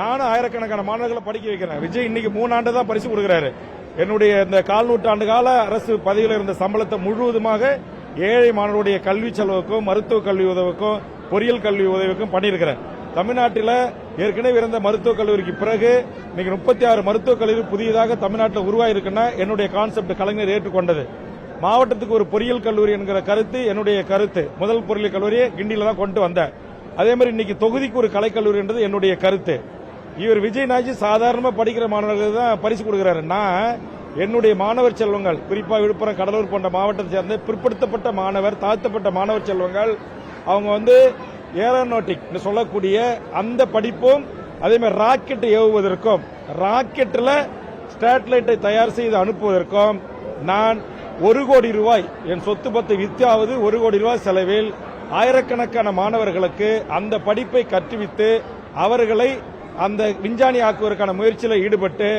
நானும் ஆயிரக்கணக்கான மாணவர்களை படிக்க வைக்கிறேன். விஜய் இன்னைக்கு 3 ஆண்டு தான் பரிசு கொடுக்கிறாரு. என்னுடைய இந்த 4 நூற்றாண்டு கால அரசு பதவியில் இருந்த சம்பளத்தை முழுவதுமாக ஏழை மாணவருடைய கல்வி செலவுக்கும், மருத்துவ கல்வி உதவிக்கும், பொறியியல் கல்வி உதவிக்கும் பண்ணியிருக்கிறேன். தமிழ்நாட்டில் ஏற்கனவே இருந்த மருத்துவக் கல்லூரிக்கு பிறகு இன்னைக்கு 36 மருத்துவக் கல்லூரி புதியதாக தமிழ்நாட்டில் உருவாயிருக்குன்னா என்னுடைய கான்செப்ட் கலைஞர் ஏற்றுக்கொண்டது. மாவட்டத்துக்கு ஒரு பொறியியல் கல்லூரி என்கிற கருத்து என்னுடைய கருத்து. முதல் பொறியியல் கல்லூரியை கிண்டியில தான் கொண்டு வந்தேன். அதே மாதிரி இன்னைக்கு தொகுதிக்கு ஒரு கலைக்கல்லூரி என்றது என்னுடைய கருத்து. இவர் விஜய் நாஜி சாதாரணமா படிக்கிற மாணவர்களுக்கு தான் பரிசு கொடுக்கிறாரு. நான் என்னுடைய மாணவர் செல்வங்கள், குறிப்பா விழுப்புரம், கடலூர் போன்ற மாவட்டத்தை சேர்ந்த பிற்படுத்தப்பட்ட மாணவர், தாழ்த்தப்பட்ட மாணவர் செல்வங்கள், அவங்க ஏரோநாட்டிக் சொல்லக்கூடிய அந்த படிப்பும், அதே மாதிரி ராக்கெட் ஏவுவதற்கும், ராக்கெட்டில் சேட்டலைட்டை தயார் செய்து அனுப்புவதற்கும் நான் 1 கோடி ரூபாய் என் சொத்து பத்தை வித்தாவது 1 கோடி ரூபாய் செலவில் ஆயிரக்கணக்கான மாணவர்களுக்கு அந்த படிப்பை கற்றுவித்து அவர்களை அந்த விஞ்ஞானி ஆக்குவதற்கான முயற்சியில் ஈடுபட்டு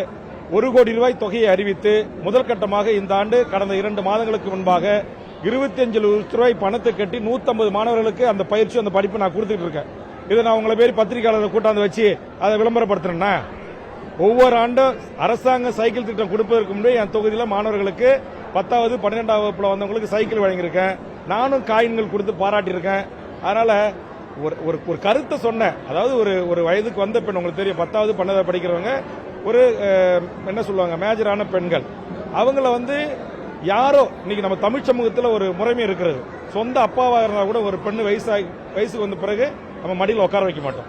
1 கோடி ரூபாய் தொகையை அறிவித்து முதல் கட்டமாக இந்த ஆண்டு கடந்த 2 மாதங்களுக்கு முன்பாக 25 லட்சம் ரூபாய் பணத்தை கட்டி 150 மாணவர்களுக்கு அந்த பயிற்சி, அந்த படிப்பு நான் கொடுத்துட்டு இருக்கேன். இதை நான் உங்களை பேர் பத்திரிகையாளர் கூட்டாந்து வச்சு அதை விளம்பரப்படுத்துறேன்னா, ஒவ்வொரு ஆண்டும் அரசாங்க சைக்கிள் திட்டம் கொடுப்பதற்கு முன்பே என் தொகுதியில் மாணவர்களுக்கு 10வது 12வது வகுப்புல வந்தவங்களுக்கு சைக்கிள் வழங்கியிருக்கேன். நானும் காயின்கள் கொடுத்து பாராட்டியிருக்கேன். அதனால ஒரு கருத்தை சொன்னேன். அதாவது ஒரு வயதுக்கு வந்த பெண், உங்களுக்கு தெரியும், 10வது 12வது படிக்கிறவங்க, ஒரு என்ன சொல்லுவாங்க, மேஜரான பெண்கள், அவங்கள யாரோ இன்னைக்கு நம்ம தமிழ் சமூகத்தில் ஒரு முறைமை இருக்கிறது. சொந்த அப்பாவாக இருந்தால் கூட ஒரு பெண்ணு வயசுக்கு வந்த பிறகு நம்ம மடியில் உட்கார வைக்க மாட்டோம்.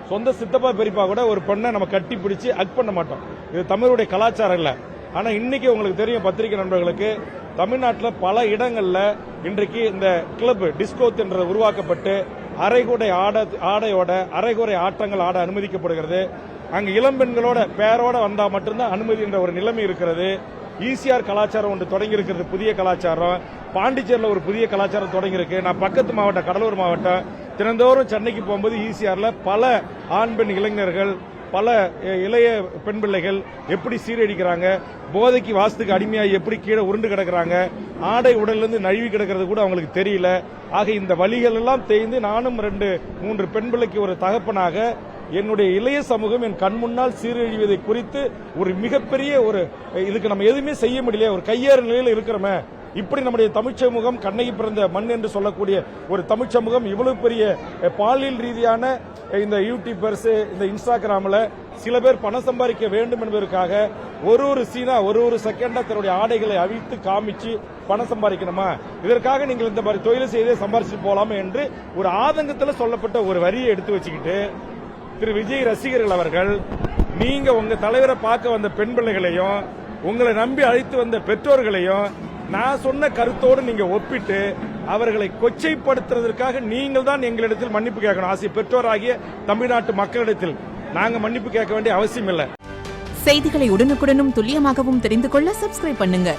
சொந்த சித்தப்பா பெரியப்பா கூட ஒரு பெண்ணை நம்ம கட்டி பிடிச்சி அக் பண்ண மாட்டோம். இது தமிழுடைய கலாச்சாரம் இல்லை. ஆனா இன்னைக்கு உங்களுக்கு தெரியும், பத்திரிகை நண்பர்களுக்கு, தமிழ்நாட்டில் பல இடங்கள்ல இன்றைக்கு இந்த கிளப் டிஸ்கோ என்ற உருவாக்கப்பட்டு அரைகுறை ஆடையோட அரைகுறை ஆட்டங்கள் ஆட அனுமதிக்கப்படுகிறது. அங்கு இளம்பெண்களோட பேரோட வந்தா மட்டும்தான் அனுமதி என்ற ஒரு நிலைமை இருக்கிறது. ஈசிஆர் கலாச்சாரம் ஒன்று தொடங்கி இருக்கிறது, புதிய கலாச்சாரம். பாண்டிச்சேரியில் ஒரு புதிய கலாச்சாரம் தொடங்கி இருக்கு. நான் பக்கத்து மாவட்டம், கடலூர் மாவட்டம், தினந்தோறும் சென்னைக்கு போகும்போது ஈசிஆர்ல பல ஆண் பெண் இளைஞர்கள், பல இளைய பெண் பிள்ளைகள் எப்படி சீரழிக்கிறாங்க, போதைக்கு வாசத்துக்கு அடிமையாகி எப்படி கீழே உருண்டு கிடக்கிறாங்க, ஆடை உடலிருந்து நழுவி கிடக்கிறது கூட அவங்களுக்கு தெரியல. ஆக இந்த வழிகள் எல்லாம் தேய்ந்து நானும் 2-3 பெண் பிள்ளைக்கு ஒரு தகப்பனாக என்னுடைய இளைய சமூகம் என் கண் முன்னால் சீரழிவதை குறித்து ஒரு மிகப்பெரிய இதுக்கு நம்ம எதுவுமே செய்ய முடியல, ஒரு கையேறு நிலையில் இருக்கிறோமே. இப்படி நம்முடைய தமிழ் சமூகம், கண்ணகி பிறந்த மண் என்று சொல்லக்கூடிய ஒரு தமிழ் சமூகம் இவ்வளவு பெரிய பாலியல் ரீதியான இந்த யூடியூபர்ஸ், இந்த இன்ஸ்டாகிராம்ல சில பேர் பணம் சம்பாதிக்க வேண்டும் என்பதற்காக ஒரு சீனா ஒரு செகண்டா தன்னுடைய ஆடைகளை அவிழ்த்து காமிச்சு பணம் சம்பாதிக்கணுமா, இதற்காக நீங்கள் இந்த மாதிரி தொழிலை செய்தே சம்பாதிச்சு போலாமா என்று ஒரு ஆதங்கத்தில் சொல்லப்பட்ட ஒரு வரியை எடுத்து வச்சுக்கிட்டு திரு விஜய் ரசிகர்கள் அவர்கள், நீங்க உங்க தலைவரை பார்க்க வந்த பெண் பிள்ளைகளையும் உங்களை நம்பி அழைத்து வந்த பெற்றோர்களையும் நான் சொன்ன கருத்தோடு நீங்க ஒப்பிட்டு அவர்களை கொச்சைப்படுத்துறதற்காக நீங்கள் தான் எங்களிடத்தில் மன்னிப்பு கேட்கணும். ஆசிய பெற்றோராகிய தமிழ்நாட்டு மக்களிடத்தில் நாங்க மன்னிப்பு கேட்க வேண்டிய அவசியம் இல்லை. செய்திகளை உடனுக்குடனும் துல்லியமாகவும் தெரிந்து கொள்ள சப்ஸ்கிரைப் பண்ணுங்க.